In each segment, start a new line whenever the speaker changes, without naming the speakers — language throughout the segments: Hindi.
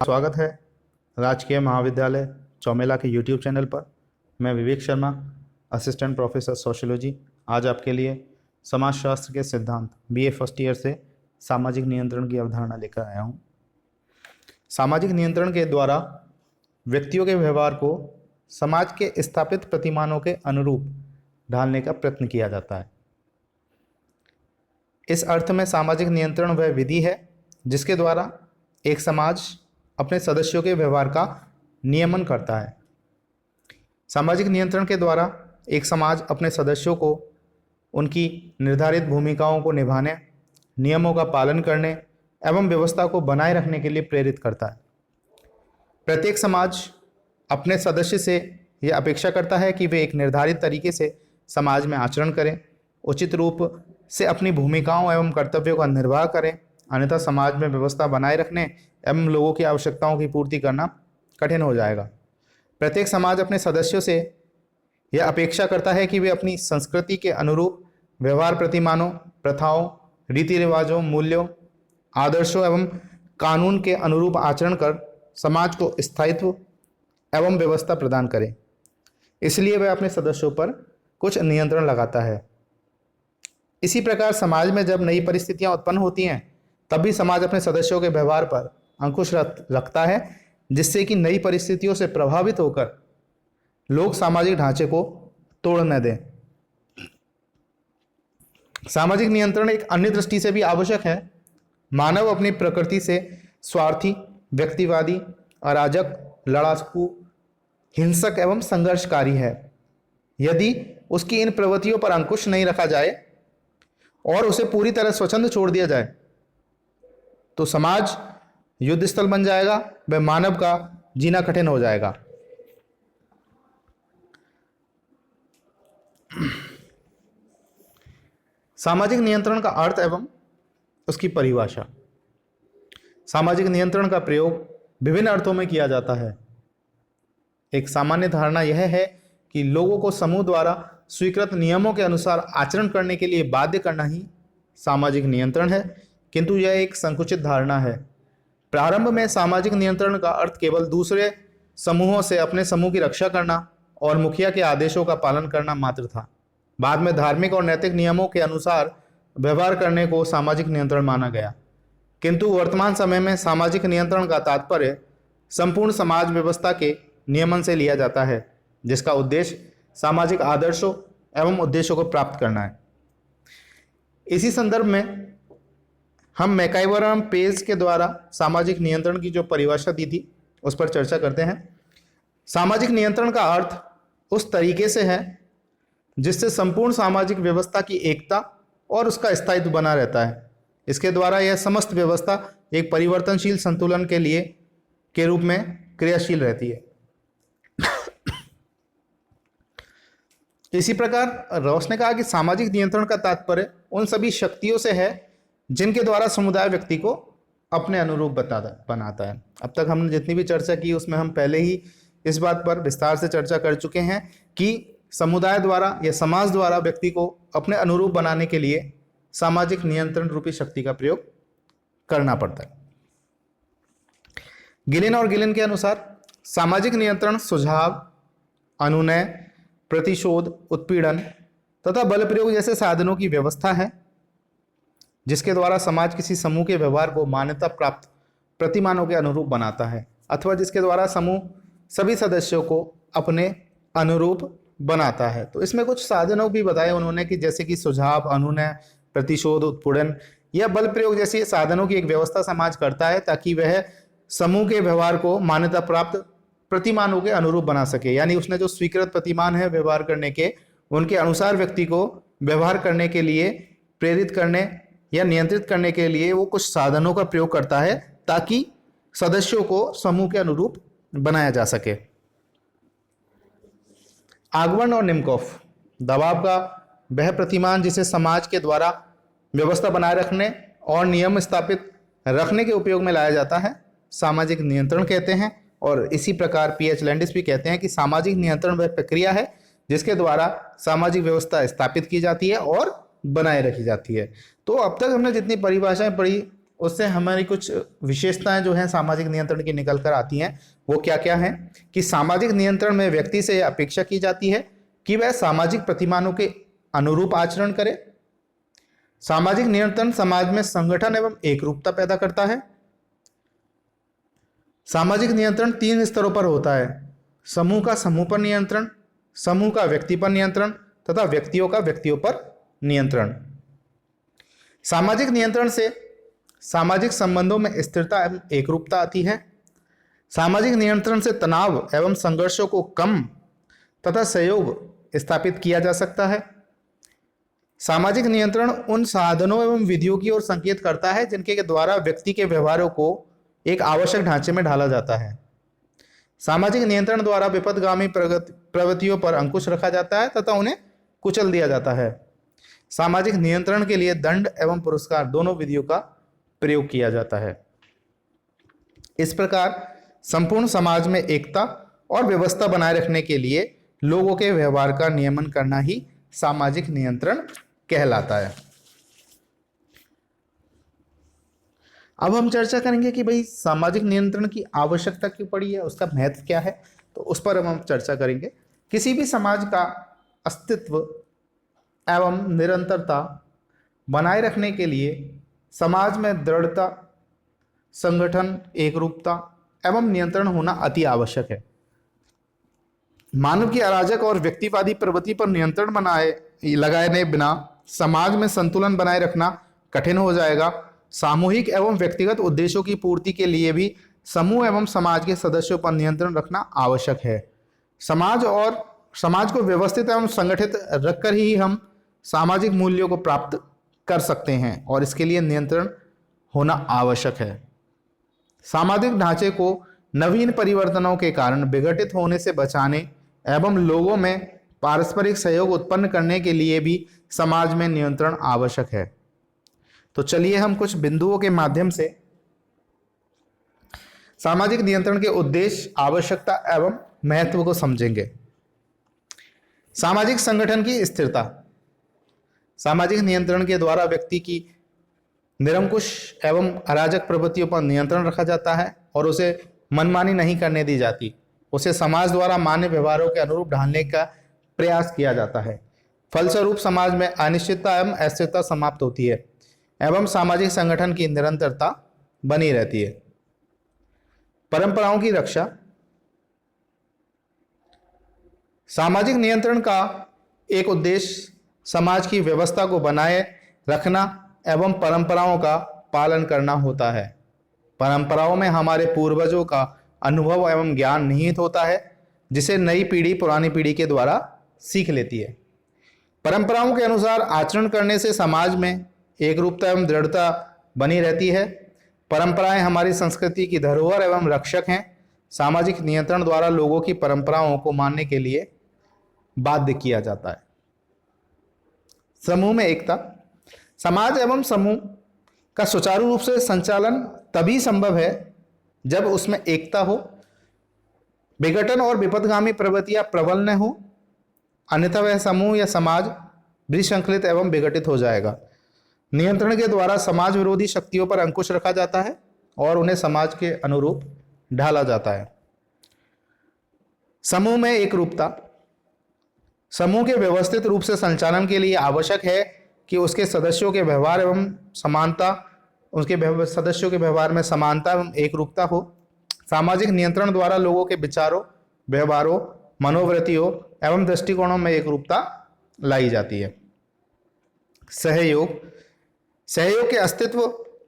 स्वागत है राजकीय महाविद्यालय चौमेला के यूट्यूब चैनल पर। मैं Vivek Sharma, assistant professor sociology, आज आपके लिए समाजशास्त्र के सिद्धांत बीए फर्स्ट ईयर से सामाजिक नियंत्रण की अवधारणा लेकर आया हूँ। सामाजिक नियंत्रण के द्वारा व्यक्तियों के व्यवहार को समाज के स्थापित प्रतिमानों के अनुरूप ढालने का प्रयत्न किया जाता है। इस अर्थ में सामाजिक नियंत्रण वह विधि है जिसके द्वारा एक समाज अपने सदस्यों के व्यवहार का नियमन करता है। सामाजिक नियंत्रण के द्वारा एक समाज अपने सदस्यों को उनकी निर्धारित भूमिकाओं को निभाने, नियमों का पालन करने एवं व्यवस्था को बनाए रखने के लिए प्रेरित करता है। प्रत्येक समाज अपने सदस्य से यह अपेक्षा करता है कि वे एक निर्धारित तरीके से समाज में आचरण करें, उचित रूप से अपनी भूमिकाओं एवं कर्तव्यों का निर्वाह करें, अन्यथा समाज में व्यवस्था बनाए रखने एवं लोगों की आवश्यकताओं की पूर्ति करना कठिन हो जाएगा। प्रत्येक समाज अपने सदस्यों से यह अपेक्षा करता है कि वे अपनी संस्कृति के अनुरूप व्यवहार प्रतिमानों, प्रथाओं, रीति रिवाजों, मूल्यों, आदर्शों एवं कानून के अनुरूप आचरण कर समाज को स्थायित्व एवं व्यवस्था प्रदान करें। इसलिए वह अपने सदस्यों पर कुछ नियंत्रण लगाता है। इसी प्रकार समाज में जब नई परिस्थितियां उत्पन्न होती हैं तब भी समाज अपने सदस्यों के व्यवहार पर अंकुश रखता है, जिससे कि नई परिस्थितियों से प्रभावित होकर लोग सामाजिक ढांचे को तोड़ न दें। सामाजिक नियंत्रण एक अन्य दृष्टि से भी आवश्यक है। मानव अपनी प्रकृति से स्वार्थी, व्यक्तिवादी, अराजक, लड़ाकू, हिंसक एवं संघर्षकारी है। यदि उसकी इन प्रवृत्तियों पर अंकुश नहीं रखा जाए और उसे पूरी तरह स्वच्छंद छोड़ दिया जाए तो समाज युद्ध स्थल बन जाएगा, वह मानव का जीना कठिन हो जाएगा। सामाजिक नियंत्रण का अर्थ एवं उसकी परिभाषा। सामाजिक नियंत्रण का प्रयोग विभिन्न अर्थों में किया जाता है। एक सामान्य धारणा यह है कि लोगों को समूह द्वारा स्वीकृत नियमों के अनुसार आचरण करने के लिए बाध्य करना ही सामाजिक नियंत्रण है, किंतु यह एक संकुचित धारणा है। प्रारंभ में सामाजिक नियंत्रण का अर्थ केवल दूसरे समूहों से अपने समूह की रक्षा करना और मुखिया के आदेशों का पालन करना मात्र था। बाद में धार्मिक और नैतिक नियमों के अनुसार व्यवहार करने को सामाजिक नियंत्रण माना गया, किंतु वर्तमान समय में सामाजिक नियंत्रण का तात्पर्य संपूर्ण समाज व्यवस्था के नियमन से लिया जाता है, जिसका उद्देश्य सामाजिक आदर्शों एवं उद्देश्यों को प्राप्त करना है। इसी संदर्भ में हम मैकाइवर एवं पेज के द्वारा सामाजिक नियंत्रण की जो परिभाषा दी थी उस पर चर्चा करते हैं। सामाजिक नियंत्रण का अर्थ उस तरीके से है जिससे संपूर्ण सामाजिक व्यवस्था की एकता और उसका स्थायित्व बना रहता है। इसके द्वारा यह समस्त व्यवस्था एक परिवर्तनशील संतुलन के लिए के रूप में क्रियाशील रहती है। इसी प्रकार रॉस ने कहा कि सामाजिक नियंत्रण का तात्पर्य उन सभी शक्तियों से है जिनके द्वारा समुदाय व्यक्ति को अपने अनुरूप बनाता है। अब तक हमने जितनी भी चर्चा की उसमें हम पहले ही इस बात पर विस्तार से चर्चा कर चुके हैं कि समुदाय द्वारा या समाज द्वारा व्यक्ति को अपने अनुरूप बनाने के लिए सामाजिक नियंत्रण रूपी शक्ति का प्रयोग करना पड़ता है। गिलिन और गिलिन के अनुसार सामाजिक नियंत्रण सुझाव, अनुनय, प्रतिशोध, उत्पीड़न तथा बल प्रयोग जैसे साधनों की व्यवस्था है जिसके द्वारा समाज किसी समूह के व्यवहार को मान्यता प्राप्त प्रतिमानों के अनुरूप बनाता है, अथवा जिसके द्वारा समूह सभी सदस्यों को अपने अनुरूप बनाता है। तो इसमें कुछ साधनों भी बताए उन्होंने कि जैसे कि सुझाव, अनुनय, प्रतिशोध, उत्पीड़न या बल प्रयोग जैसे साधनों की एक व्यवस्था समाज करता है ताकि वह समूह के व्यवहार को मान्यता प्राप्त प्रतिमानों के अनुरूप बना सके। यानी उसने जो स्वीकृत प्रतिमान है व्यवहार करने के, उनके अनुसार व्यक्ति को व्यवहार करने के लिए प्रेरित करने या नियंत्रित करने के लिए वो कुछ साधनों का प्रयोग करता है ताकि सदस्यों को समूह के अनुरूप बनाया जा सके। आगमन और निम्कोफ, दबाव का वह प्रतिमान जिसे समाज के द्वारा व्यवस्था बनाए रखने और नियम स्थापित रखने के उपयोग में लाया जाता है, सामाजिक नियंत्रण कहते हैं। और इसी प्रकार पीएच लैंडिस भी कहते हैं कि सामाजिक नियंत्रण वह प्रक्रिया है जिसके द्वारा सामाजिक व्यवस्था स्थापित की जाती है और बनाए रखी जाती है। तो अब तक हमने जितनी परिभाषाएं पढ़ी उससे हमारी कुछ विशेषताएं जो हैं सामाजिक नियंत्रण की निकल कर आती हैं। वो क्या क्या है कि सामाजिक नियंत्रण में व्यक्ति से अपेक्षा की जाती है कि वह सामाजिक प्रतिमानों के अनुरूप आचरण करे। सामाजिक नियंत्रण समाज में संगठन एवं एकरूपता पैदा करता है। सामाजिक नियंत्रण 3 स्तरों पर होता है: समूह का समूह पर नियंत्रण, समूह का व्यक्ति पर नियंत्रण तथा व्यक्तियों का व्यक्तियों पर नियंत्रण। सामाजिक नियंत्रण से सामाजिक संबंधों में स्थिरता एवं एकरूपता आती है। सामाजिक नियंत्रण से तनाव एवं संघर्षों को कम तथा सहयोग स्थापित किया जा सकता है। सामाजिक नियंत्रण उन साधनों एवं विधियों की ओर संकेत करता है जिनके द्वारा व्यक्ति के व्यवहारों को एक आवश्यक ढांचे में ढाला जाता है। सामाजिक नियंत्रण द्वारा विपथगामी प्रवृत्तियों पर अंकुश रखा जाता है तथा उन्हें कुचल दिया जाता है। सामाजिक नियंत्रण के लिए दंड एवं पुरस्कार दोनों विधियों का प्रयोग किया जाता है। इस प्रकार संपूर्ण समाज में एकता और व्यवस्था बनाए रखने के लिए लोगों के व्यवहार का नियमन करना ही सामाजिक नियंत्रण कहलाता है। अब हम चर्चा करेंगे कि भाई सामाजिक नियंत्रण की आवश्यकता क्यों पड़ी है, उसका महत्व क्या है, तो उस पर हम चर्चा करेंगे। किसी भी समाज का अस्तित्व एवं निरंतरता बनाए रखने के लिए समाज में दृढ़ता, संगठन, एकरूपता एवं नियंत्रण होना अति आवश्यक है। मानव की अराजक और व्यक्तिवादी प्रवृत्ति पर नियंत्रण लगाए बिना समाज में संतुलन बनाए रखना कठिन हो जाएगा। सामूहिक एवं व्यक्तिगत उद्देश्यों की पूर्ति के लिए भी समूह एवं समाज के सदस्यों पर नियंत्रण रखना आवश्यक है। समाज को व्यवस्थित एवं संगठित रखकर ही हम सामाजिक मूल्यों को प्राप्त कर सकते हैं और इसके लिए नियंत्रण होना आवश्यक है। सामाजिक ढांचे को नवीन परिवर्तनों के कारण विघटित होने से बचाने एवं लोगों में पारस्परिक सहयोग उत्पन्न करने के लिए भी समाज में नियंत्रण आवश्यक है। तो चलिए हम कुछ बिंदुओं के माध्यम से सामाजिक नियंत्रण के उद्देश्य, आवश्यकता एवं महत्व को समझेंगे। सामाजिक संगठन की स्थिरता। सामाजिक नियंत्रण के द्वारा व्यक्ति की निरंकुश एवं अराजक प्रवृत्तियों पर नियंत्रण रखा जाता है और उसे मनमानी नहीं करने दी जाती। उसे समाज द्वारा मान्य व्यवहारों के अनुरूप ढालने का प्रयास किया जाता है। फलस्वरूप समाज में अनिश्चितता एवं अस्थिरता समाप्त होती है एवं सामाजिक संगठन की निरंतरता बनी रहती है। परंपराओं की रक्षा। सामाजिक नियंत्रण का एक उद्देश्य समाज की व्यवस्था को बनाए रखना एवं परंपराओं का पालन करना होता है। परंपराओं में हमारे पूर्वजों का अनुभव एवं ज्ञान निहित होता है जिसे नई पीढ़ी पुरानी पीढ़ी के द्वारा सीख लेती है। परंपराओं के अनुसार आचरण करने से समाज में एकरूपता एवं दृढ़ता बनी रहती है। परंपराएं हमारी संस्कृति की धरोहर एवं रक्षक हैं। सामाजिक नियंत्रण द्वारा लोगों की परंपराओं को मानने के लिए बाध्य किया जाता है। समूह में एकता। समाज एवं समूह का सुचारू रूप से संचालन तभी संभव है जब उसमें एकता हो, विघटन और विपथगामी प्रवृत्तियां प्रबल न हो, अन्यथा वह समूह या समाज विसंकलित एवं विघटित हो जाएगा। नियंत्रण के द्वारा समाज विरोधी शक्तियों पर अंकुश रखा जाता है और उन्हें समाज के अनुरूप ढाला जाता है। समूह में एकरूपता। समूह के व्यवस्थित रूप से संचालन के लिए आवश्यक है कि उसके सदस्यों के व्यवहार एवं समानता सदस्यों के व्यवहार में समानता एवं एकरूपता हो। सामाजिक नियंत्रण द्वारा लोगों के विचारों, व्यवहारों, मनोवृत्तियों एवं दृष्टिकोणों में एकरूपता लाई जाती है। सहयोग के अस्तित्व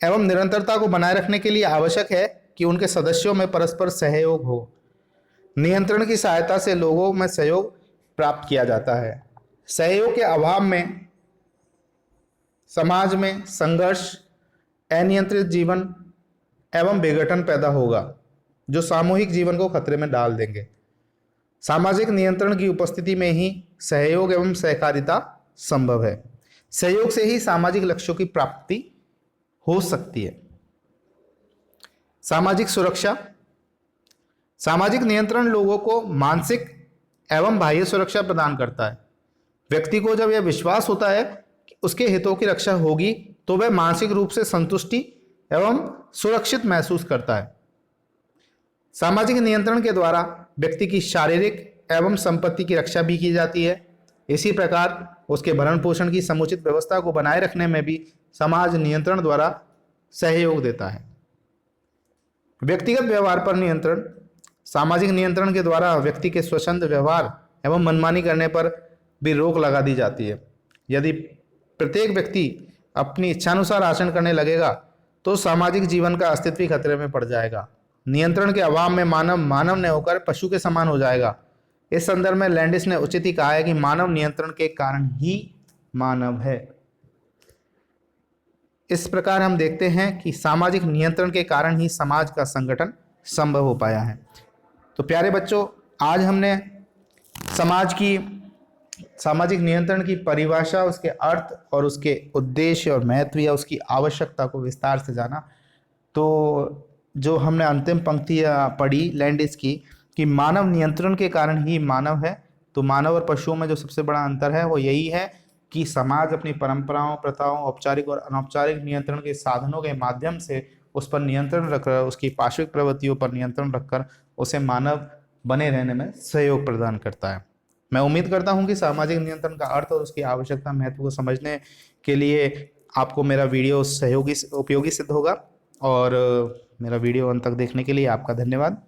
एवं निरंतरता को बनाए रखने के लिए आवश्यक है कि उनके सदस्यों में परस्पर सहयोग हो। नियंत्रण की सहायता से लोगों में सहयोग प्राप्त किया जाता है। सहयोग के अभाव में समाज में संघर्ष, अनियंत्रित जीवन एवं विघटन पैदा होगा जो सामूहिक जीवन को खतरे में डाल देंगे। सामाजिक नियंत्रण की उपस्थिति में ही सहयोग एवं सहकारिता संभव है। सहयोग से ही सामाजिक लक्ष्यों की प्राप्ति हो सकती है। सामाजिक सुरक्षा। सामाजिक नियंत्रण लोगों को मानसिक एवं बाह्य सुरक्षा प्रदान करता है। व्यक्ति को जब यह विश्वास होता है कि उसके हितों की रक्षा होगी तो वह मानसिक रूप से संतुष्टि एवं सुरक्षित महसूस करता है। सामाजिक नियंत्रण के द्वारा व्यक्ति की शारीरिक एवं संपत्ति की रक्षा भी की जाती है। इसी प्रकार उसके भरण पोषण की समुचित व्यवस्था को बनाए रखने में भी समाज नियंत्रण द्वारा सहयोग देता है। व्यक्तिगत व्यवहार पर नियंत्रण। सामाजिक नियंत्रण के द्वारा व्यक्ति के स्वच्छंद व्यवहार एवं मनमानी करने पर भी रोक लगा दी जाती है। यदि प्रत्येक व्यक्ति अपनी इच्छानुसार आचरण करने लगेगा तो सामाजिक जीवन का अस्तित्व ही खतरे में पड़ जाएगा। नियंत्रण के अभाव में मानव मानव न होकर पशु के समान हो जाएगा। इस संदर्भ में लैंडिस ने उचित ही कहा है कि मानव नियंत्रण के कारण ही मानव है। इस प्रकार हम देखते हैं कि सामाजिक नियंत्रण के कारण ही समाज का संगठन संभव हो पाया है। तो प्यारे बच्चों, आज हमने सामाजिक नियंत्रण की परिभाषा, उसके अर्थ और उसके उद्देश्य और महत्व या उसकी आवश्यकता को विस्तार से जाना। तो जो हमने अंतिम पंक्ति पढ़ी लैंडिस की कि मानव नियंत्रण के कारण ही मानव है, तो मानव और पशुओं में जो सबसे बड़ा अंतर है वो यही है कि समाज अपनी परंपराओं, प्रथाओं, औपचारिक और अनौपचारिक नियंत्रण के साधनों के माध्यम से उस पर नियंत्रण रखकर, उसकी पार्श्विक प्रवृत्तियों पर नियंत्रण रखकर उसे मानव बने रहने में सहयोग प्रदान करता है। मैं उम्मीद करता हूं कि सामाजिक नियंत्रण का अर्थ और उसकी आवश्यकता, महत्व को समझने के लिए आपको मेरा वीडियो उपयोगी सिद्ध होगा। और मेरा वीडियो अंत तक देखने के लिए आपका धन्यवाद।